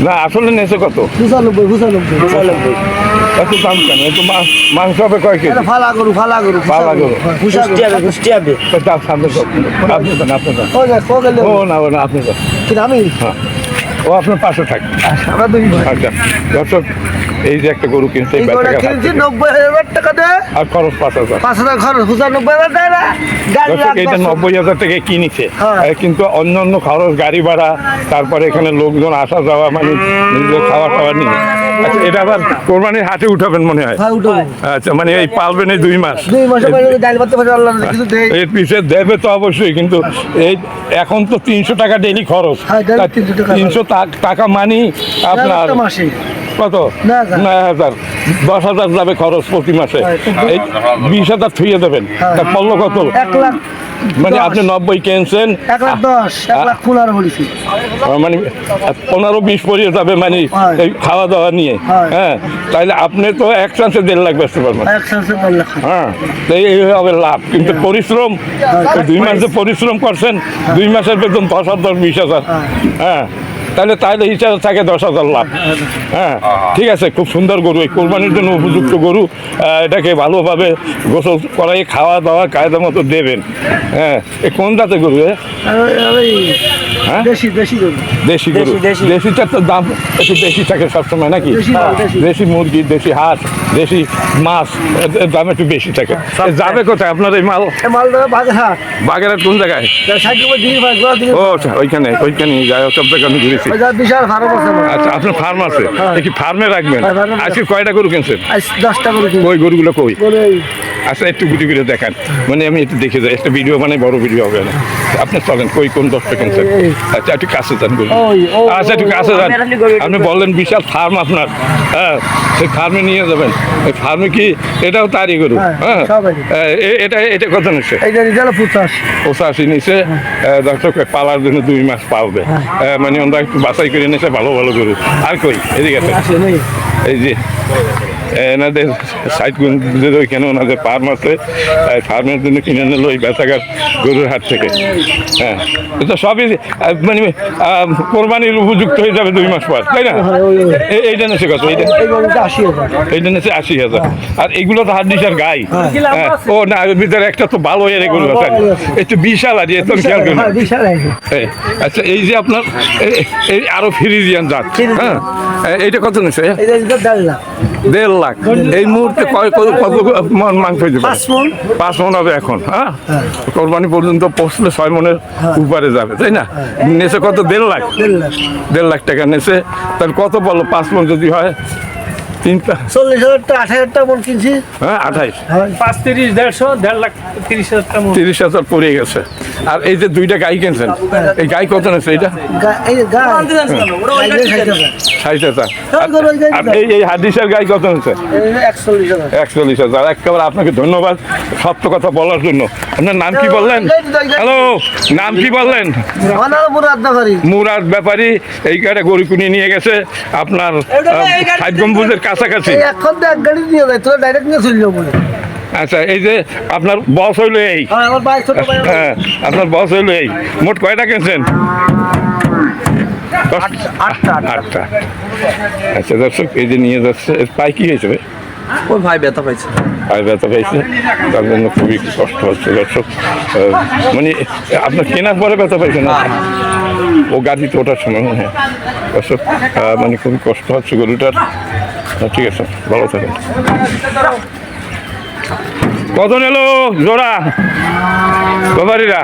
না আসলে নেছে কত? 95 এত দাম কেন? একটু মাংস হবে কয় কেজি? ফালা গরু পালা গরু। কুষ্টি হবে দাম সামনে আপনি দেন আপনি দেন। ও না আপনি দেন। আমি হ্যাঁ ও আপনার পাশে থাকে। আমরা দুই ভাই আচ্ছা দর্শক এই যে একটা গরু কিনছে এই গরুটা কিনছি 90,000 টাকা দিয়ে আর খরচ 5,000। 5,000 খরচ 95,000 দেয় না গাড়ি দর্শক এইটা 90,000 টাকা কিনেছে কিন্তু অন্য অন্য খরচ গাড়ি ভাড়া তারপরে এখানে লোকজন আসা যাওয়া মানে নিজের খাওয়া টাওয়া নিয়ে। আচ্ছা এটা আবার কোরবানির হাটে উঠাবেন মনে হয়? হ্যাঁ উঠবো আচ্ছা মানে এই পালবেন এই 2 মাস 2 মাসের পরে ডাল ভাত পারে আল্লাহ কিছু দেয় এর পিছিয়ে দেবে তো অবশ্যই কিন্তু এই এখন তো 300 টাকা ডেইলি খরচ। হ্যাঁ, daily 300 টাকা 300 টাকা মানি আপনার একটা মাসে কত? 9,000 10,000 যাবে খরচ প্রতি মাসে। এই 20,000 থুয়ে দেবেন তা পড়লো কত? 1 লাখ মানে আপনি 90 কিনছেন 1,10,000 1 লাখ 15 হলিছি মানে 15-20 পড়িয়ে যাবে মানে এই খাওয়া দাওয়া নিয়ে। হ্যাঁ তাইলে আপনি তো এক চান্সে 1.5 লাখ বেচতে পারবেন। 1 চান্সে 1.5 লাখ হ্যাঁ এই হবে লাভ কিন্তু পরিশ্রম 2 মাস যে পরিশ্রম করছেন 2 মাসের বেতন 10,000 20,000। হ্যাঁ তাহলে হিসাবে থাকে 10,000 লাভ। হ্যাঁ ঠিক আছে খুব সুন্দর গরু এই কোরবানির জন্য উপযুক্ত গরু। এটাকে ভালোভাবে গোসল করাই খাওয়া দাওয়া কায়দা মতো দেবেন। হ্যাঁ এই কোন জাতের গরু? হ্যাঁ দেশি গরু দেশি গরু। দেশিটার তো দাম একটু বেশি থাকে সবসময় নাকি? দেশি মুরগি দেশি হাঁস দেশি মাছ এর দাম একটু বেশি থাকে। যাবে কোথায় আপনার এই মাল? বাগেরহাট বাগেরহাট কোন জায়গায়? ও ওইখানে যাই সব জায়গায় আমি ঘুরেছি। বিশাল ফার্ম আছে আচ্ছা আপনার ফার্ম আছে কি ফার্মে রাখবেন? আজকে কয়টা গরু কিনছেন? 10টা গরু ওই গরুগুলো কই? আচ্ছা একটু গুটি করে দেখান মানে আমি একটু দেখে যাই একটা ভিডিও মানে বড় ভিডিও হবে না। আপনি চলেন কোন 10টা কিনছেন? আচ্ছা একটু কাছে যান গরু। আচ্ছা একটু কাছে যান। আপনি বললেন বিশাল ফার্ম আপনার। হ্যাঁ সেই ফার্মে নিয়ে যাবেন। এই ফার্মে কি এটাও তারই গরু? হ্যাঁ এটা কত নিচ্ছে? 85 নিচে। দর্শক পালার জন্য 2 মাস পালবে মানে আমরা একটু বাছাই করে নিয়েছে ভালো ভালো গরু। আর কই এদিকে আছে এই যে এনাদের সাইডগুঞ্জের ওইখানে ওনাদের ফার্ম আছে ফার্মের জন্য কিনে নিল ওই বেচাঘাট গরুর হাট থেকে। হ্যাঁ এটা সবই মানে কোরবানির উপযুক্ত হয়ে যাবে 2 মাস পর তাই না? এইটা নেছে কত? এইটা নেছে 80,000। আর এগুলো তো হাড্ডিসার গাই। ও না ভিতরে একটা তো ভালো এর এগুলো আছে একটু বিশাল আর এত খেয়াল করুন। আচ্ছা এই যে আপনার এই আরো ফ্রিজিয়ান জাত হ্যাঁ এইটা কত নেছে? 1.5 লাখ। এই মুহূর্তে কত মাংস হয়ে যাবে? 5 মণ হবে এখন। হ্যাঁ কোরবানি পর্যন্ত পৌঁছলে 6 মণের উপরে যাবে তাই না? নেছে কত? 1.5 লাখ। 1.5 লাখ টাকা নেছে তাহলে কত বলো 5 মণ যদি হয়? 40,000 টাকা 28,000 টাকা মন কিনছি। হ্যাঁ 28 5 30 150 1.5 লাখ 30,000 টাকা মন 30,000 পড়ে গেছে। আর এই যে 2টা গাই কিনছেন এই গাই কত নেছে? এইটা 60,000। এই হাদিসের গাই কত নেছে? 41,000। একেবারে আপনাকে ধন্যবাদ সত্য কথা বলার জন্য। আপনার নাম কি বললেন? হ্যালো নাম কি বললেন? মুরাদ ব্যাপারী। এই গাড়ি গরু কিনে নিয়ে গেছে আপনার 5 গম্বুজের কাছাকাছি। আচ্ছা এই যে আপনার বস হইলো এই হ্যাঁ আপনার বস হইলো এই মোট কয়টা কিনছেন? 8টা। আচ্ছা দর্শক এই যে নিয়ে যাচ্ছে এর পায়ে কি হয়েছে? ওই ভাই ব্যথা পাইছে তার জন্য খুবই কষ্ট হচ্ছে দর্শক। মানে আপনার কেনার পরে ব্যথা পাইছে না ও গাড়িতে ওঠার সময় মনে হয় দর্শক মানে খুবই কষ্ট হচ্ছে গরুটার। ঠিক আছে ভালো থাকেন। কত নিল জোড়া ব্যাপারীরা?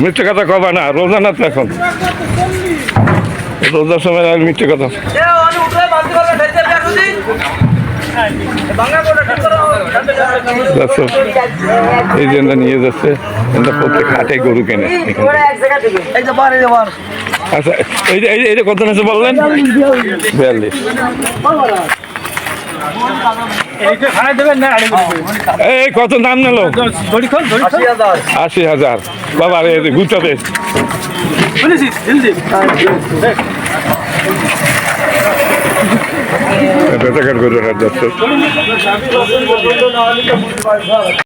মিথ্যে কথা কবা না রোজা না তো এখন রোজার সময় আর মিথ্যে কথা। এই যে নিয়ে যাচ্ছে প্রত্যেক হাটে গরু কেনে। আচ্ছা এইটা কত নেছে বললেন? 42। এই কত দাম নিল? 80,000। বাবা রে গুছাবে গরুর হাট যাচ্ছে।